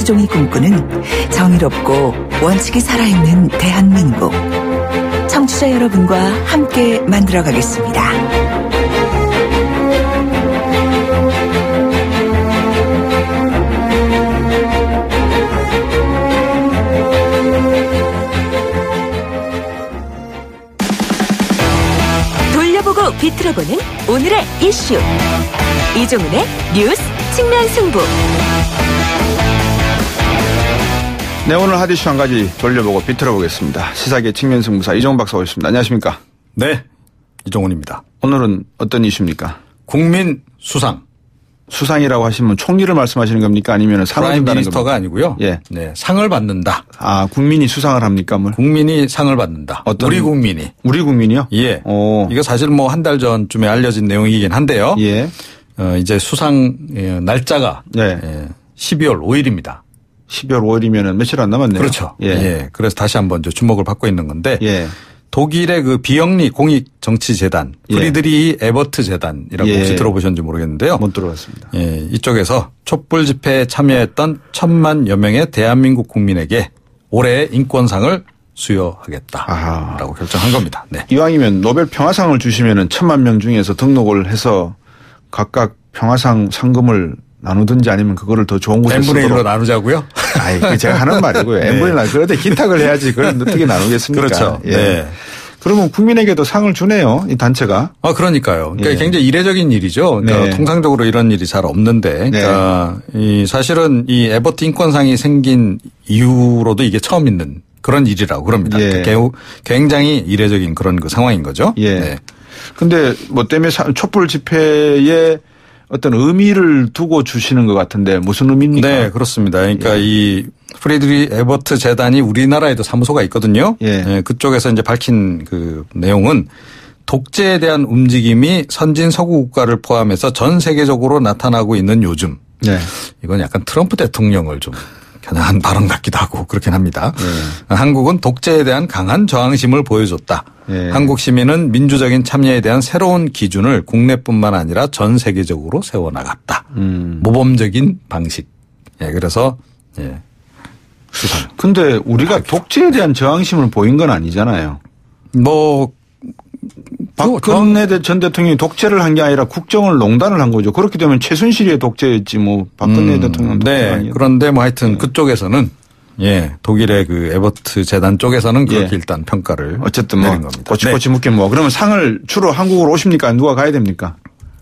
김수종이 꿈꾸는 정의롭고 원칙이 살아있는 대한민국. 청취자 여러분과 함께 만들어가겠습니다. 돌려보고 비틀어보는 오늘의 이슈. 이종훈의 뉴스 측면 승부. 네, 오늘 핫 이슈 한 가지 돌려보고 비틀어보겠습니다. 시사계 측면 승부사 이종훈 박사 오셨습니다. 안녕하십니까? 네, 이종훈입니다. 오늘은 어떤 이슈입니까? 국민 수상. 수상이라고 하시면 총리를 말씀하시는 겁니까? 아니면 상을 프라임 준다는 미니스터가 겁니까? 아니고요. 예. 네, 상을 받는다. 아, 국민이 수상을 합니까? 뭘? 국민이 상을 받는다. 어떤? 우리 국민이. 우리 국민이요? 예. 오. 이거 사실 뭐 한 달 전쯤에 알려진 내용이긴 한데요. 예. 이제 수상 날짜가 네. 12월 5일입니다. 12월 5일이면 며칠 안 남았네요. 그렇죠. 예. 예. 그래서 다시 한번 주목을 받고 있는 건데. 예. 독일의 그 비영리 공익정치재단, 예. 프리드리히 에버트 재단이라고 예. 혹시 들어보셨는지 모르겠는데요. 못 들어봤습니다. 예, 이쪽에서 촛불 집회에 참여했던 1,000만 여 명의 대한민국 국민에게 올해의 인권상을 수여하겠다라고 결정한 겁니다. 네. 이왕이면 노벨 평화상을 주시면은 1,000만 명 중에서 등록을 해서 각각 평화상 상금을 나누든지 아니면 그거를 더 좋은 곳에 n분의 1로 쓰도록. 나누자고요? 아이, 제가 하는 말이고요. 네. n분의 1. 그런데 기탁을 해야지 그걸 어떻게 나누겠습니까? 그렇죠. 예. 네. 그러면 국민에게도 상을 주네요. 이 단체가. 그러니까요. 그러니까 예. 굉장히 이례적인 일이죠. 그러니까 네. 통상적으로 이런 일이 잘 없는데. 그러니까 이 사실은 이 에버트 인권상이 생긴 이후로도 이게 처음 있는 그런 일이라고 그럽니다. 예. 그러니까 굉장히 이례적인 그런 그 상황인 거죠. 예. 네. 근데 뭐 때문에 촛불 집회에 어떤 의미를 두고 주시는 것 같은데 무슨 의미입니까? 네, 그렇습니다. 그러니까 이 프리드리히 에버트 재단이 우리나라에도 사무소가 있거든요. 예. 네, 그쪽에서 이제 밝힌 그 내용은 독재에 대한 움직임이 선진 서구 국가를 포함해서 전 세계적으로 나타나고 있는 요즘. 네. 이건 약간 트럼프 대통령을 좀 겨냥한 발언 같기도 하고 그렇긴 합니다. 한국은 독재에 대한 강한 저항심을 보여줬다. 예. 한국 시민은 민주적인 참여에 대한 새로운 기준을 국내뿐만 아니라 전 세계적으로 세워나갔다. 모범적인 방식. 예, 그래서 예, 수상. 근데 우리가 독재에 대한 저항심을 보인 건 아니잖아요. 뭐 박근혜 전 대통령이 독재를 한 게 아니라 국정을 농단을 한 거죠. 그렇게 되면 최순실의 독재였지 뭐 박근혜 대통령은 독재가 네. 아니에요. 그런데 뭐 하여튼 그쪽에서는 예, 독일의 그 에버트 재단 쪽에서는 그렇게 예. 일단 평가를 어쨌든 내린 뭐 겁니다. 꼬치꼬치 묻긴 뭐 그러면 상을 주로 한국으로 오십니까? 누가 가야 됩니까?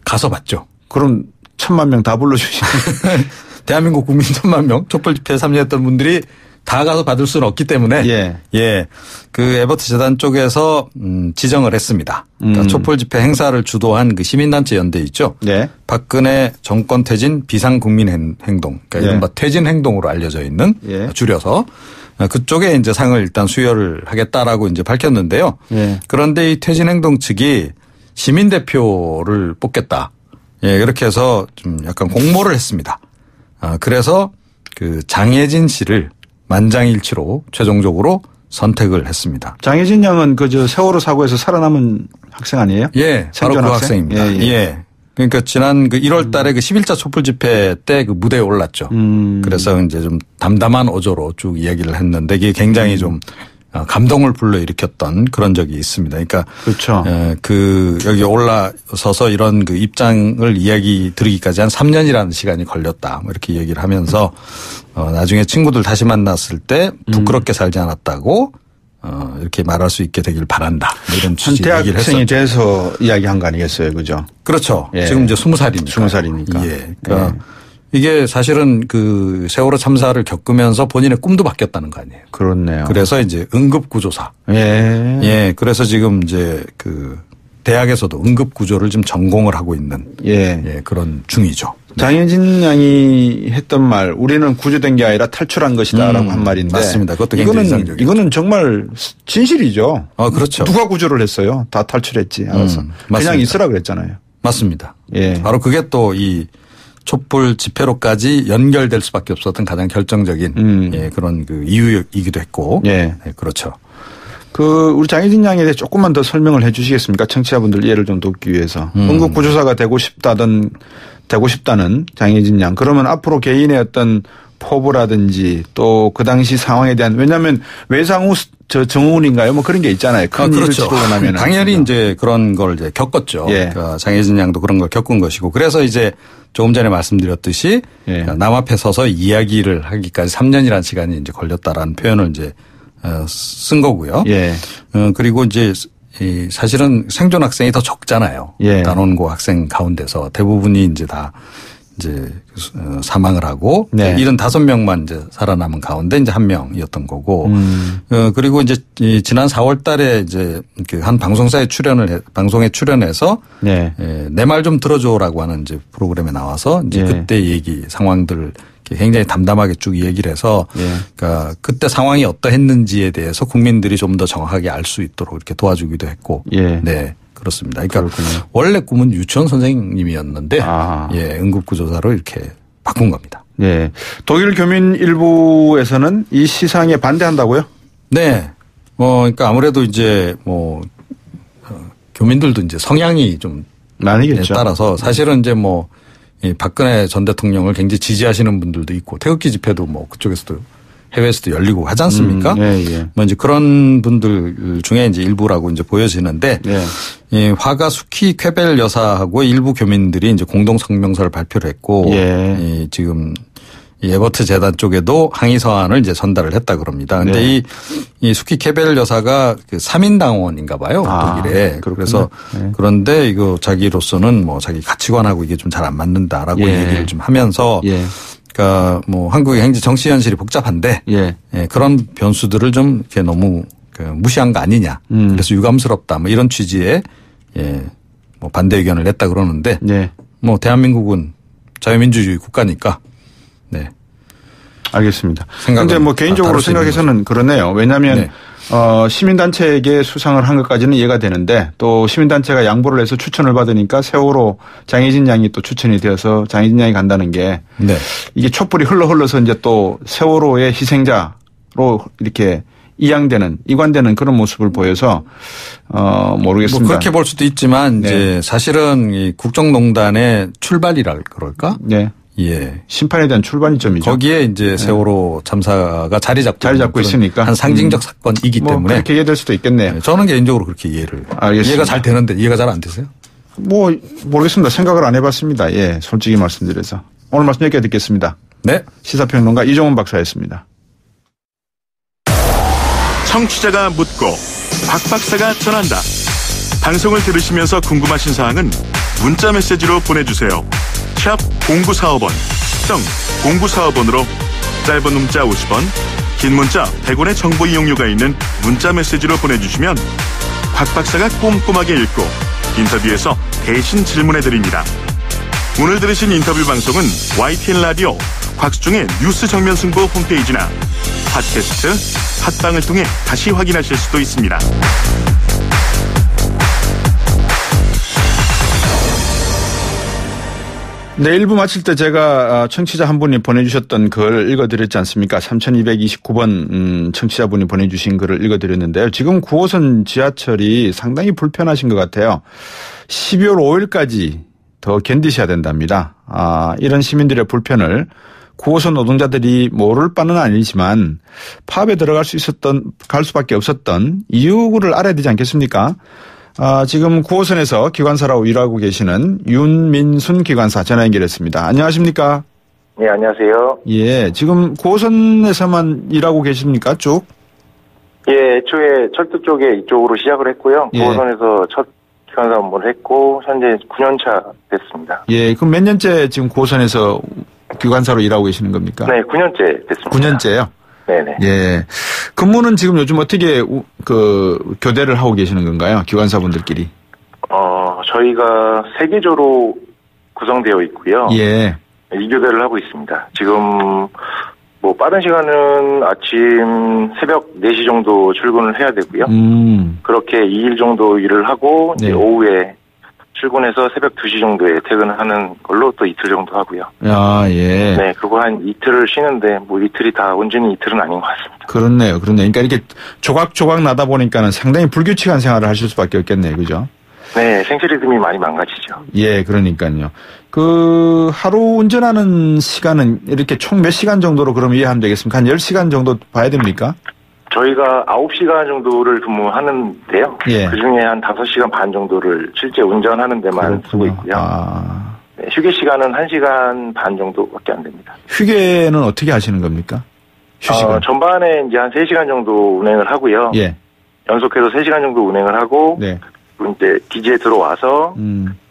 가서 받죠. 그럼 1,000만 명 다 불러주시면 대한민국 국민 1,000만 명 촛불 집회에 참여했던 분들이 다 가서 받을 수는 없기 때문에 예. 그 에버트 재단 쪽에서 지정을 했습니다. 그러니까 촛불 집회 행사를 주도한 그 시민단체 연대 있죠. 네. 박근혜 정권 퇴진 비상국민 행동, 그러니까 이른바 퇴진 행동으로 알려져 있는 예. 줄여서 그쪽에 이제 상을 일단 수여를 하겠다라고 이제 밝혔는데요. 예. 그런데 이 퇴진 행동 측이 시민 대표를 뽑겠다. 예, 그렇게 해서 좀 약간 공모를 했습니다. 그래서 그 장혜진 씨를 만장일치로 최종적으로 선택을 했습니다. 장혜진 양은 그저 세월호 사고에서 살아남은 학생 아니에요? 예, 바로 그 학생입니다. 예. 그러니까 지난 그 1월 달에 그 11차 촛불 집회 때 그 무대에 올랐죠. 그래서 이제 좀 담담한 어조로 쭉 이야기를 했는데 이게 굉장히 좀 감동을 불러일으켰던 그런 적이 있습니다. 그러니까 그렇죠. 그 여기 올라서서 이런 그 입장을 이야기 드리기까지 한 3년이라는 시간이 걸렸다. 뭐 이렇게 얘기를 하면서 나중에 친구들 다시 만났을 때 부끄럽게 살지 않았다고 이렇게 말할 수 있게 되길 바란다. 뭐 이런 취지 얘기를 했었죠. 대학생이 돼서 이야기한 거 아니겠어요, 그죠? 그렇죠. 예. 지금 이제 20살이니까. 20살이니까. 예. 그러니까 이게 사실은 그 세월호 참사를 겪으면서 본인의 꿈도 바뀌었다는 거 아니에요. 그렇네요. 그래서 이제 응급구조사. 예. 예. 그래서 지금 이제 그 대학에서도 응급구조를 지금 전공을 하고 있는 예, 그런 중이죠. 장혜진 양이 했던 말, 우리는 구조된 게 아니라 탈출한 것이다라고 한 말인데. 맞습니다. 그것도 굉장히 인상적이죠. 이거는 정말 진실이죠. 그렇죠. 누가 구조를 했어요? 다 탈출했지. 알아서. 그냥 있으라 그랬잖아요. 맞습니다. 예. 바로 그게 또 이 촛불 집회로까지 연결될 수밖에 없었던 가장 결정적인 예, 그런 그 이유이기도 했고. 예. 네, 그렇죠. 우리 장혜진 양에 대해 조금만 더 설명을 해 주시겠습니까? 청취자분들 이해를 좀 돕기 위해서. 응급구조사가 되고 싶다는 장혜진 양. 그러면 앞으로 개인의 어떤 포부라든지 또 그 당시 상황에 대한 왜냐하면 외상후 정후군인가요? 뭐 그런 게 있잖아요. 큰 일을 그렇죠. 치르고 나면 당연히 이제 그런 걸 이제 겪었죠. 예. 그러니까 장혜진 양도 그런 걸 겪은 것이고 그래서 이제 조금 전에 말씀드렸듯이 예. 남 앞에 서서 이야기를 하기까지 3년이라는 시간이 이제 걸렸다라는 표현을 이제 쓴 거고요. 예. 그리고 이제 사실은 생존 학생이 더 적잖아요. 예. 단원고 학생 가운데서 대부분이 이제 다 이제 사망을 하고 네. 75명만 이제 살아남은 가운데 이제 1명이었던 거고 그리고 이제 지난 4월 달에 이제 그 한 방송에 출연해서 네. 내 말 좀 들어줘라고 하는 이제 프로그램에 나와서 이제 예. 그때 얘기 상황들을 굉장히 담담하게 쭉 얘기를 해서 예. 그러니까 그때 상황이 어떠했는지에 대해서 국민들이 좀 더 정확하게 알 수 있도록 이렇게 도와주기도 했고 예. 네. 그렇습니다. 그러니까 그렇군요. 원래 꿈은 유치원 선생님이었는데 예, 응급구조사로 이렇게 바꾼 겁니다. 네. 독일 교민 일부에서는 이 시상에 반대한다고요? 네. 그러니까 아무래도 이제 교민들도 이제 성향이 좀 나뉘겠죠. 따라서 사실은 이제 이 박근혜 전 대통령을 굉장히 지지하시는 분들도 있고 태극기 집회도 그쪽에서도 해외에서도 열리고 하지 않습니까? 예, 예. 이제 그런 분들 중에 이제 일부라고 이제 보여지는데 예. 이 화가 수키 쾌벨 여사하고 일부 교민들이 이제 공동 성명서를 발표를 했고 예. 지금 이 에버트 재단 쪽에도 항의 서한을 이제 전달을 했다 그럽니다. 근데 네. 이 수키 쾌벨 여사가 그 3인 당원인가 봐요. 독일에. 그렇군요. 그래서 네. 그런데 이거 자기로서는 자기 가치관하고 이게 좀 잘 안 맞는다라고 예. 얘기를 좀 하면서 예. 그러니까 한국의 행정 정치 현실이 복잡한데 예. 그런 변수들을 좀 이렇게 너무 무시한 거 아니냐. 그래서 유감스럽다. 이런 취지의 반대 의견을 냈다 그러는데 네. 대한민국은 자유민주주의 국가니까 네. 알겠습니다. 그런데 개인적으로 생각해서는 그러네요. 왜냐하면 네. 시민단체에게 수상을 한 것까지는 이해가 되는데 또 시민단체가 양보를 해서 추천을 받으니까 세월호 장혜진 양이 또 추천이 되어서 장혜진 양이 간다는 게 네. 이게 촛불이 흘러서 이제 또 세월호의 희생자로 이렇게 이관되는 그런 모습을 보여서 모르겠습니다. 그렇게 볼 수도 있지만 네. 이제 사실은 이 국정농단의 출발이라 그럴까? 네. 예. 심판에 대한 출발점이죠. 거기에 이제 세월호 참사가 자리 잡고 있으니까 한 상징적 사건이기 때문에 그렇게 이해될 수도 있겠네요. 저는 개인적으로 그렇게 알겠습니다. 이해가 잘 되는데 이해가 잘 안 되세요? 모르겠습니다. 생각을 안 해봤습니다. 예, 솔직히 말씀드려서 오늘 말씀 여기까지 듣겠습니다. 네. 시사평론가 이종훈 박사였습니다. 청취자가 묻고 박 박사가 전한다. 방송을 들으시면서 궁금하신 사항은 문자 메시지로 보내주세요. 샵 0945번, 0945번으로 짧은 문자 50원, 긴 문자 100원의 정보 이용료가 있는 문자 메시지로 보내주시면 박 박사가 꼼꼼하게 읽고 인터뷰에서 대신 질문해드립니다. 오늘 들으신 인터뷰 방송은 YTN 라디오 곽수중의 뉴스 정면 승부 홈페이지나 팟캐스트, 팟빵을 통해 다시 확인하실 수도 있습니다. 네, 1부 마칠 때 제가 청취자 한 분이 보내주셨던 글을 읽어드렸지 않습니까? 3229번 청취자분이 보내주신 글을 읽어드렸는데요. 지금 9호선 지하철이 상당히 불편하신 것 같아요. 12월 5일까지 더 견디셔야 된답니다. 이런 시민들의 불편을 9호선 노동자들이 모를 바는 아니지만 파업에 갈 수밖에 없었던 이유를 알아야 되지 않겠습니까? 지금 9호선에서 기관사로 일하고 계시는 윤민순 기관사 전화 연결했습니다. 안녕하십니까? 네, 안녕하세요. 예, 지금 9호선에서만 일하고 계십니까? 쭉? 예, 애초에 철도 쪽에 이쪽으로 시작을 했고요. 예. 9호선에서 첫 기관사 업무를 했고 현재 9년차 됐습니다. 예, 그럼 몇 년째 지금 9호선에서 기관사로 일하고 계시는 겁니까? 네, 9년째 됐습니다. 9년째요? 네네. 예. 근무는 지금 요즘 어떻게 교대를 하고 계시는 건가요? 기관사분들끼리? 저희가 3개조로 구성되어 있고요. 예. 2교대를 하고 있습니다. 지금 빠른 시간은 아침 새벽 4시 정도 출근을 해야 되고요. 그렇게 2일 정도 일을 하고 네. 이제 오후에 출근해서 새벽 2시 정도에 퇴근하는 걸로 또 이틀 정도 하고요. 예. 네, 그리고 한 이틀을 쉬는데 이틀이 다 온전히 이틀은 아닌 것 같습니다. 그렇네요. 그러니까 이렇게 조각조각 나다 보니까는 상당히 불규칙한 생활을 하실 수밖에 없겠네요. 그죠? 네, 생체 리듬이 많이 망가지죠. 예, 그러니까요. 하루 운전하는 시간은 이렇게 총 몇 시간 정도로 그럼 이해하면 되겠습니까? 한 10시간 정도 봐야 됩니까? 저희가 9시간 정도를 근무하는데요. 예. 그중에 한 5시간 반 정도를 실제 운전하는 데만 쓰고 있고요. 네, 휴게 시간은 1시간 반 정도밖에 안 됩니다. 휴게는 어떻게 하시는 겁니까? 휴식은? 전반에 이제 한 3시간 정도 운행을 하고요. 예. 연속해서 3시간 정도 운행을 하고, 네. 그리고 이제 기지에 들어와서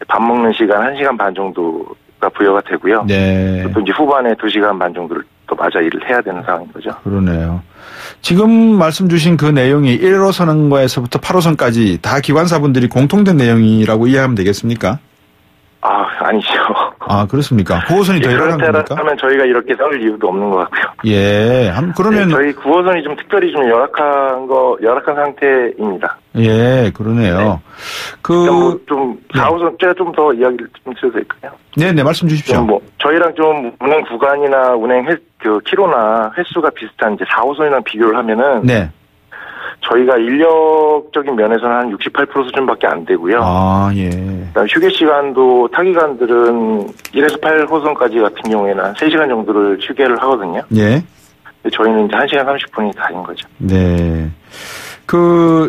밥 먹는 시간 1시간 반 정도가 부여가 되고요. 네. 또 이제 후반에 2시간 반 정도를 또 맞아 일을 해야 되는 상황인 거죠. 그러네요. 지금 말씀 주신 그 내용이 1호 선거에서부터 8호선까지 다 기관사분들이 공통된 내용이라고 이해하면 되겠습니까? 아니죠. 그렇습니까? 9호선이 더 열악한 겁니까? 그렇다면 저희가 이렇게 싸울 이유도 없는 것 같고요. 예. 그러면. 네, 저희 9호선이 좀 특별히 좀 열악한 상태입니다. 예, 그러네요. 네. 좀 4호선, 제가 좀 더 이야기를 좀 드려도 될까요? 네, 말씀 주십시오. 저희랑 좀 운행 구간이나 키로나 횟수가 비슷한 이제 4호선이랑 비교를 하면은. 네. 저희가 인력적인 면에서는 한 68% 수준밖에 안 되고요. 예. 그다음에 휴게 시간도 타기관들은 1에서 8호선까지 같은 경우에는 한 3시간 정도를 휴게를 하거든요. 예. 근데 저희는 이제 1시간 30분이 다인 거죠. 네.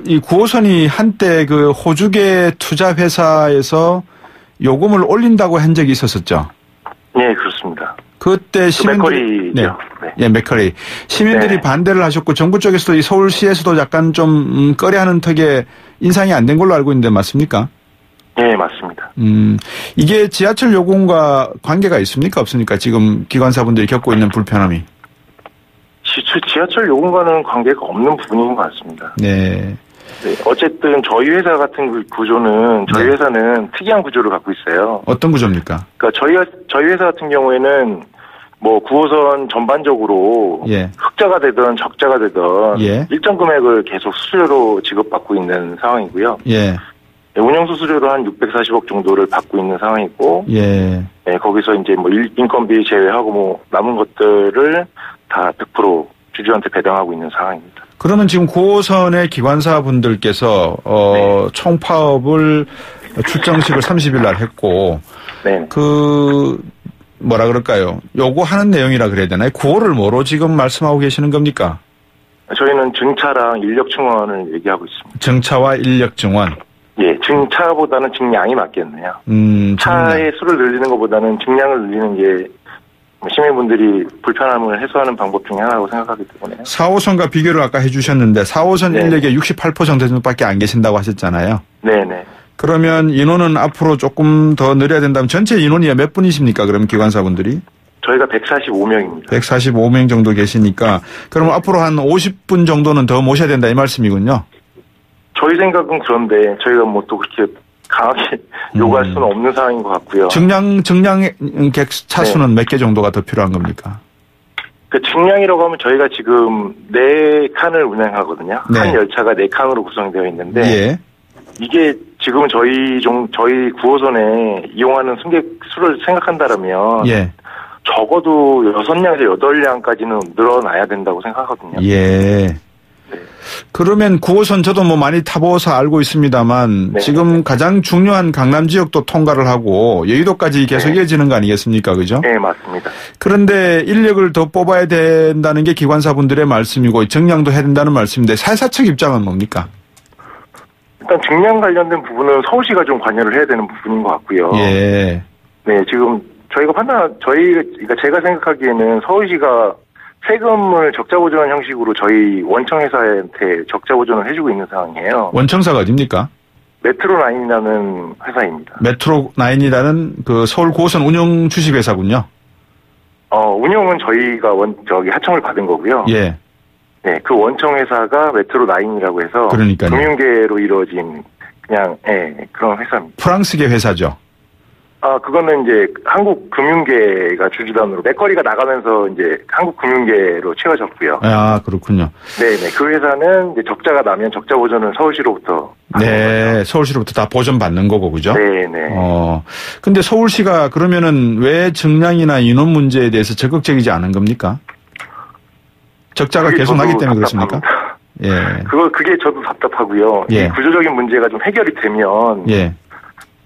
이 9호선이 한때 호주계 투자 회사에서 요금을 올린다고 한 적이 있었었죠. 네, 그렇습니다. 그때 시민들이 맥커리 시민들이 반대를 하셨고 정부 쪽에서도 이 서울시에서도 약간 좀 꺼려하는 턱에 인상이 안 된 걸로 알고 있는데 맞습니까? 네, 맞습니다. 이게 지하철 요금과 관계가 있습니까? 없습니까? 지금 기관사분들이 겪고 있는 불편함이. 지하철 요금과는 관계가 없는 부분인 것 같습니다. 네. 네, 어쨌든 저희 회사 같은 구조는 저희 회사는 특이한 구조를 갖고 있어요. 어떤 구조입니까? 그러니까 저희 회사 같은 경우에는 9호선 전반적으로 흑자가 되든 적자가 되든 일정 금액을 계속 수수료로 지급받고 있는 상황이고요. 운영 수수료로 한 640억 정도를 받고 있는 상황이고, 거기서 이제 인건비 제외하고 남은 것들을 다 100% 주주한테 배당하고 있는 상황입니다. 그러면 지금 9호선의 기관사분들께서 총파업을 출정식을 30일 날 했고 뭐라 그럴까요? 요구하는 내용이라 그래야 되나요? 9호를 뭐로 지금 말씀하고 계시는 겁니까? 저희는 증차랑 인력 증원을 얘기하고 있습니다. 증차와 인력 증원? 예, 증차보다는 증량이 맞겠네요. 차의 수를 늘리는 것보다는 증량을 늘리는 게 시민분들이 불편함을 해소하는 방법 중에 하나라고 생각하기 때문에. 4호선과 비교를 아까 해주셨는데 4호선 인력의 68% 정도밖에 안 계신다고 하셨잖아요. 네네. 그러면 인원은 앞으로 조금 더 늘려야 된다면 전체 인원이 몇 분이십니까? 그러면 기관사분들이? 저희가 145명입니다. 145명 정도 계시니까 그러면 앞으로 한 50분 정도는 더 모셔야 된다 이 말씀이군요. 저희 생각은 그런데 저희가 또 그렇게 강하게 요구할 수는 없는 상황인 것 같고요. 증량 차수는 몇 개 정도가 더 필요한 겁니까? 증량이라고 하면 저희가 지금 4칸을 운행하거든요. 한 열차가 4칸으로 구성되어 있는데 이게 지금 저희 9호선에 이용하는 승객 수를 생각한다면 적어도 6량에서 8량까지는 늘어나야 된다고 생각하거든요. 그러면 9호선 저도 많이 타보서 알고 있습니다만 지금 가장 중요한 강남 지역도 통과를 하고 여의도까지 계속 이어지는 거 아니겠습니까? 그죠? 네, 맞습니다. 그런데 인력을 더 뽑아야 된다는 게 기관사분들의 말씀이고 증량도 해야 된다는 말씀인데 사회사 측 입장은 뭡니까? 일단 증량 관련된 부분은 서울시가 좀 관여를 해야 되는 부분인 것 같고요. 네, 지금 그러니까 제가 생각하기에는 서울시가 세금을 적자 보전 형식으로 저희 원청 회사한테 적자 보전을 해주고 있는 상황이에요. 원청사가 어디입니까? 메트로라인이라는 회사입니다. 메트로라인이라는 서울 9호선 운영 주식 회사군요. 운영은 저희가 하청을 받은 거고요. 네, 그 원청 회사가 메트로라인이라고 해서 그러니까요. 금융계로 이루어진 그런 회사입니다. 프랑스계 회사죠. 그거는 이제 한국 금융계가 주주단으로 맥거리가 나가면서 이제 한국 금융계로 채워졌고요. 그렇군요. 네네. 그 회사는 이제 적자가 나면 적자 보전은 서울시로부터. 서울시로부터 다 보전 받는 거고, 그죠? 네네. 근데 서울시가 그러면은 왜 증량이나 인원 문제에 대해서 적극적이지 않은 겁니까? 적자가 계속 나기 때문에 그렇습니까? 예. 그게 저도 답답하고요. 예. 이 구조적인 문제가 좀 해결이 되면 예.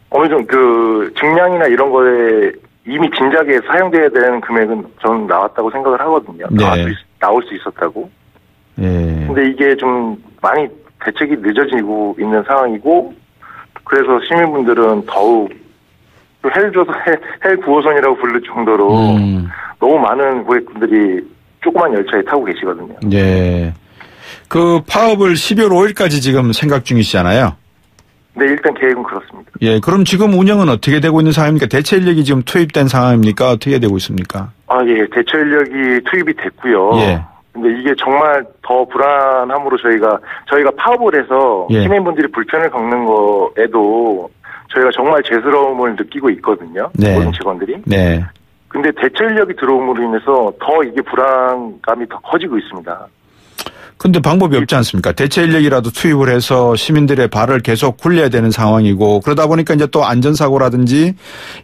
어느 정도 그 증량이나 이런 거에 이미 진작에 사용돼야 되는 금액은 저는 나왔다고 생각을 하거든요. 네. 나올 수 있었다고. 예. 근데 이게 좀 많이 대책이 늦어지고 있는 상황이고, 그래서 시민분들은 더욱 헬 9호선이라고 부를 정도로 너무 많은 고객분들이 조그만 열차에 타고 계시거든요. 예. 그 파업을 12월 5일까지 지금 생각 중이시잖아요. 네, 일단 계획은 그렇습니다. 예, 그럼 지금 운영은 어떻게 되고 있는 상황입니까? 대체 인력이 지금 투입된 상황입니까? 어떻게 되고 있습니까? 예, 대체 인력이 투입이 됐고요. 예. 근데 이게 정말 더 불안함으로 저희가 파업을 해서 예. 시민분들이 불편을 겪는 거에도 저희가 정말 죄스러움을 느끼고 있거든요. 네. 모든 직원들이. 네. 근데 대체 인력이 들어옴으로 인해서 더 이게 불안감이 더 커지고 있습니다. 근데 방법이 없지 않습니까? 대체 인력이라도 투입을 해서 시민들의 발을 계속 굴려야 되는 상황이고, 그러다 보니까 이제 또 안전사고라든지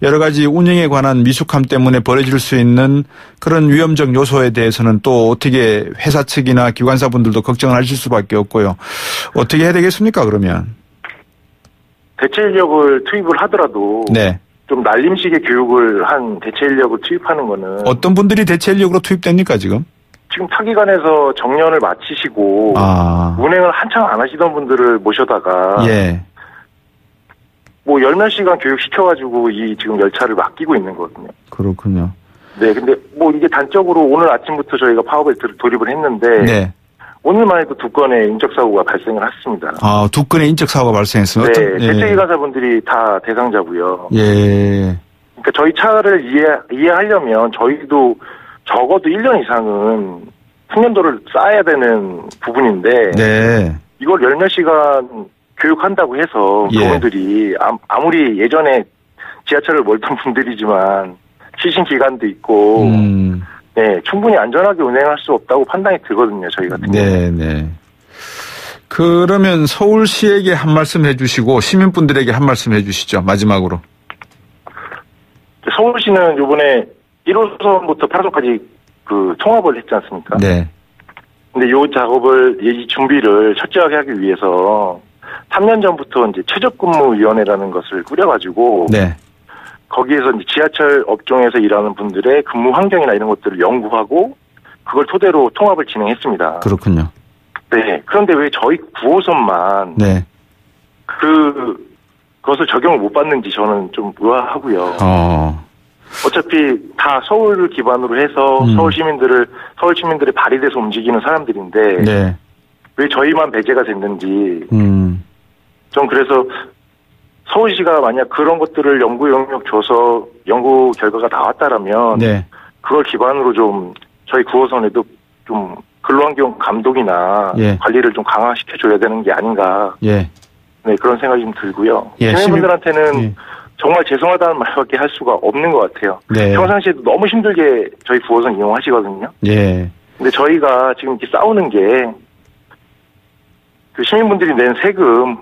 여러 가지 운영에 관한 미숙함 때문에 벌어질 수 있는 그런 위험적 요소에 대해서는 또 어떻게 회사 측이나 기관사분들도 걱정을 하실 수밖에 없고요. 어떻게 해야 되겠습니까, 그러면? 대체 인력을 투입을 하더라도 네. 좀 날림식의 교육을 한 대체 인력을 투입하는 거는 어떤 분들이 대체 인력으로 투입됩니까, 지금? 지금 타기관에서 정년을 마치시고 운행을 한창 안 하시던 분들을 모셔다가 예. 뭐 10몇 시간 교육시켜가지고 이 지금 열차를 맡기고 있는 거거든요. 그렇군요. 네, 근데 뭐 이게 단적으로 오늘 아침부터 저희가 파업에 돌입을 했는데 네. 오늘만 해도 2건의 인적사고가 발생을 했습니다. 2건의 인적사고가 발생했어요? 네, 대체기관사분들이 다 대상자고요. 예. 그러니까 저희 차를 이해하려면 저희도 적어도 1년 이상은 숙련도를 쌓아야 되는 부분인데 네. 이걸 10몇 시간 교육한다고 해서 예. 그분들이 아무리 예전에 지하철을 몰던 분들이지만 시신 기간도 있고 네, 충분히 안전하게 운행할 수 없다고 판단이 들거든요. 저희 같은 경우는. 네. 그러면 서울시에게 한 말씀 해주시고 시민분들에게 한 말씀 해주시죠. 마지막으로. 서울시는 이번에 1호선부터 8호선까지 그 통합을 했지 않습니까? 네. 근데 요 작업을 준비를 철저하게 하기 위해서 3년 전부터 이제 최저근무위원회라는 것을 꾸려가지고 네. 거기에서 이제 지하철 업종에서 일하는 분들의 근무 환경이나 이런 것들을 연구하고 그걸 토대로 통합을 진행했습니다. 그렇군요. 네. 그런데 왜 저희 9호선만 네. 그것을 적용을 못 받는지 저는 좀 의아하고요. 어차피 다 서울을 기반으로 해서 서울 시민들의 발이 돼서 움직이는 사람들인데 네. 왜 저희만 배제가 됐는지 전 그래서 서울시가 만약 그런 것들을 연구 영역 줘서 연구 결과가 나왔다라면 네. 그걸 기반으로 좀 저희 9호선에도 좀 근로환경 감독이나 예. 관리를 좀 강화시켜줘야 되는 게 아닌가. 예. 네, 그런 생각이 좀 들고요. 예, 시민분들한테는 예. 정말 죄송하다는 말밖에 할 수가 없는 것 같아요. 네. 평상시에도 너무 힘들게 저희 9호선 이용하시거든요. 예. 근데 저희가 지금 이렇게 싸우는 게 그 시민분들이 낸 세금,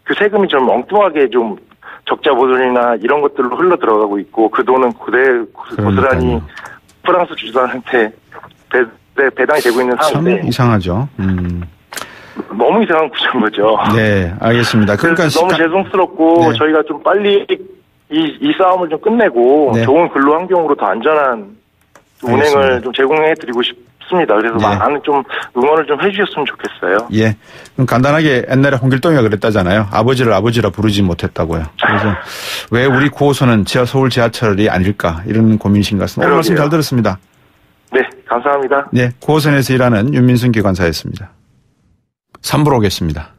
그 세금이 좀 엉뚱하게 좀 적자 보존이나 이런 것들로 흘러 들어가고 있고 그 돈은 고스란히 프랑스 주주단한테 배당이 되고 있는 상황인데 참 이상하죠. 너무 이상한 구조인 거죠. 네, 알겠습니다. 그러니까 너무 죄송스럽고 네. 저희가 좀 빨리 이 싸움을 좀 끝내고 네. 좋은 근로 환경으로 더 안전한 운행을 좀 제공해드리고 싶습니다. 그래서 네. 많은 좀 응원을 좀 해주셨으면 좋겠어요. 예. 그럼 간단하게 옛날에 홍길동이가 그랬다잖아요. 아버지를 아버지라 부르지 못했다고요. 그래서 왜 우리 9호선은 서울 지하철이 아닐까 이런 고민이신 것 같습니다. 오늘 말씀 잘 들었습니다. 네, 감사합니다. 네, 9호선에서 일하는 윤민순 기관사였습니다. 3부로 오겠습니다.